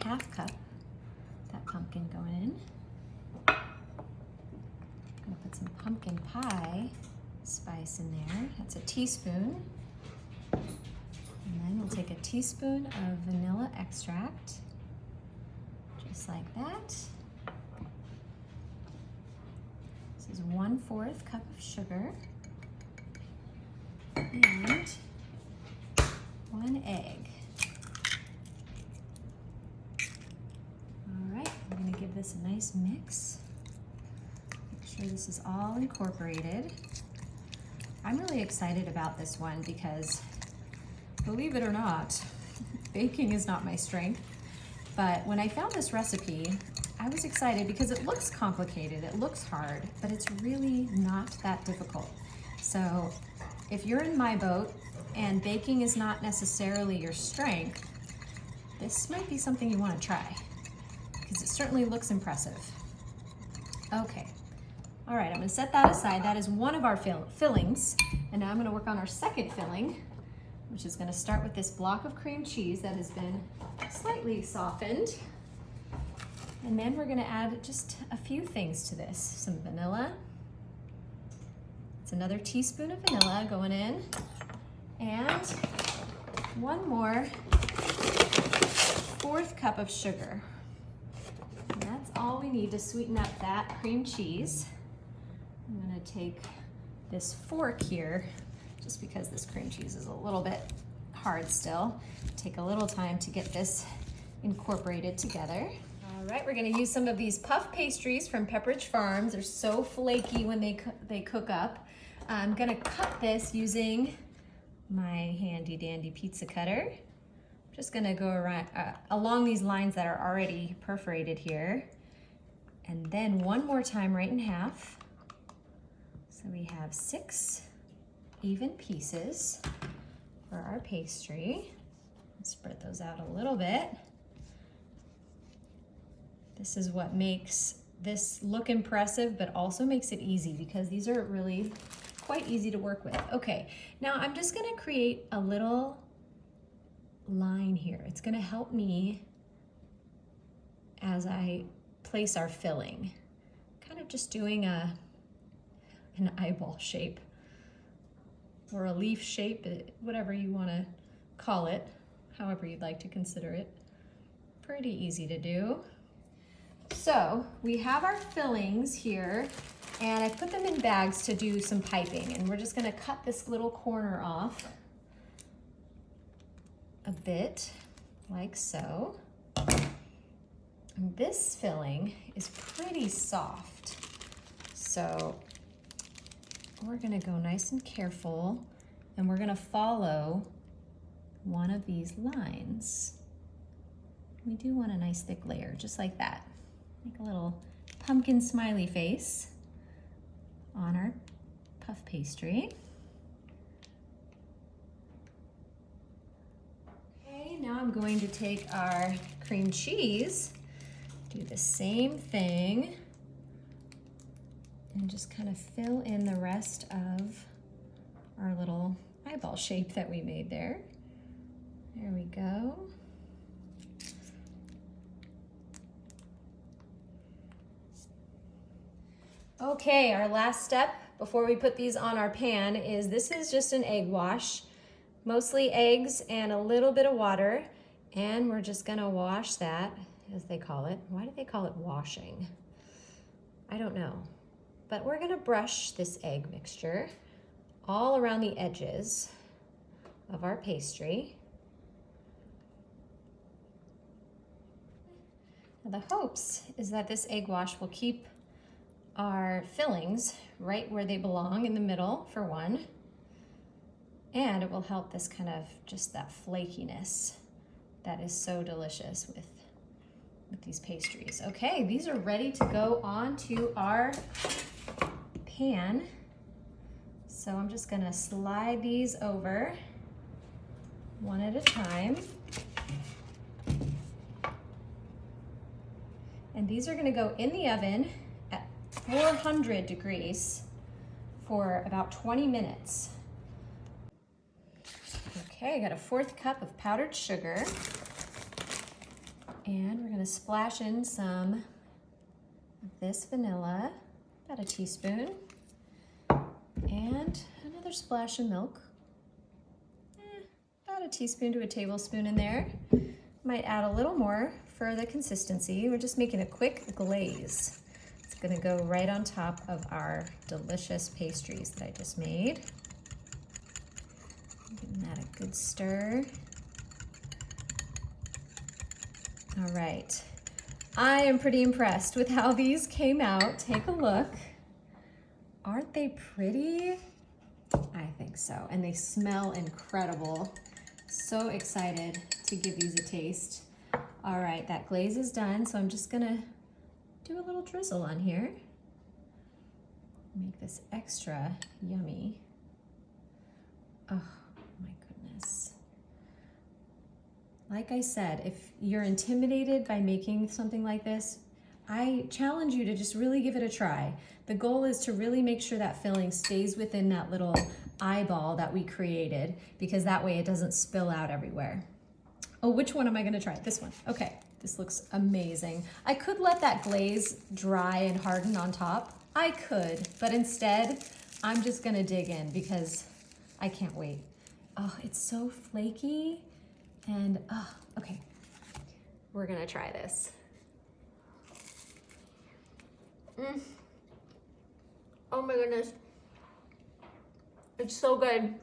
1/2 cup, that pumpkin going in. I'm gonna put some pumpkin pie spice in there. That's a teaspoon. And then we'll take a teaspoon of vanilla extract, just like that. This is 1/4 cup of sugar. And 1 egg. All right, I'm gonna give this a nice mix. Make sure this is all incorporated. I'm really excited about this one because, believe it or not, baking is not my strength. But when I found this recipe, I was excited because it looks complicated, it looks hard, but it's really not that difficult. So if you're in my boat and baking is not necessarily your strength, this might be something you want to try because it certainly looks impressive. Okay, all right, I'm gonna set that aside. That is one of our fillings. And now I'm gonna work on our second filling, which is gonna start with this block of cream cheese that has been slightly softened. And then we're gonna add just a few things to this. Some vanilla. It's another teaspoon of vanilla going in. And 1 more 1/4 cup of sugar. And that's all we need to sweeten up that cream cheese. I'm gonna take this fork here, just because this cream cheese is a little bit hard still. Take a little time to get this incorporated together. All right, we're gonna use some of these puff pastries from Pepperidge Farms. They're so flaky when they cook up. I'm gonna cut this using my handy dandy pizza cutter. I'm just gonna go around along these lines that are already perforated here. And then one more time right in half. So we have 6 even pieces for our pastry. Let's spread those out a little bit. This is what makes this look impressive, but also makes it easy because these are really quite easy to work with. Okay, now I'm just gonna create a little line here. It's gonna help me as I place our filling. Kind of just doing an eyeball shape or a leaf shape, whatever you wanna call it, however you'd like to consider it. Pretty easy to do. So we have our fillings here, and I put them in bags to do some piping, and we're just gonna cut this little corner off a bit, like so. And this filling is pretty soft, so we're gonna go nice and careful, and we're gonna follow one of these lines. We do want a nice thick layer, just like that. Make a little pumpkin smiley face on our puff pastry. Okay, now I'm going to take our cream cheese, do the same thing, and just kind of fill in the rest of our little eyeball shape that we made there. There we go. Okay, our last step before we put these on our pan is this is just an egg wash, mostly eggs and a little bit of water, and we're just gonna wash that, as they call it. Why do they call it washing? I don't know, but we're gonna brush this egg mixture all around the edges of our pastry. Now the hopes is that this egg wash will keep our fillings right where they belong in the middle, for one, and it will help this kind of just that flakiness that is so delicious with these pastries. Okay, these are ready to go onto our pan. So I'm just gonna slide these over one at a time. And these are gonna go in the oven at 400 degrees for about 20 minutes. Okay, I got a 1/4 cup of powdered sugar. And we're gonna splash in some of this vanilla, about a teaspoon, and another splash of milk. About a teaspoon to a tablespoon in there. Might add a little more for the consistency. We're just making a quick glaze. It's gonna go right on top of our delicious pastries that I just made. Giving that a good stir. All right. I am pretty impressed with how these came out. Take a look. Aren't they pretty? I think so. And they smell incredible. So excited to give these a taste. All right, that glaze is done, so I'm just gonna do a little drizzle on here. Make this extra yummy. Oh my goodness. Like I said, if you're intimidated by making something like this, I challenge you to just really give it a try. The goal is to really make sure that filling stays within that little eyeball that we created, because that way it doesn't spill out everywhere. Oh, which one am I gonna try? This one. Okay, this looks amazing. I could let that glaze dry and harden on top. I could, but instead, I'm just gonna dig in because I can't wait. Oh, it's so flaky and, oh, okay. We're gonna try this. Oh my goodness. It's so good.